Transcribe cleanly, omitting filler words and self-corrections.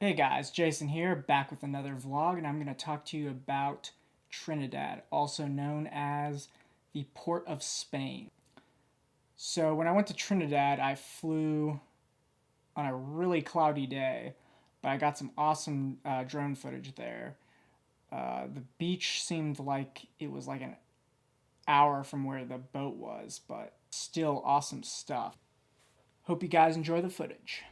Hey guys, Jason here, back with another vlog, and I'm going to talk to you about Trinidad, also known as the Port of Spain. So when I went to Trinidad, I flew on a really cloudy day, but I got some awesome drone footage there. The beach seemed like it was like an hour from where the boat was, but still awesome stuff. Hope you guys enjoy the footage.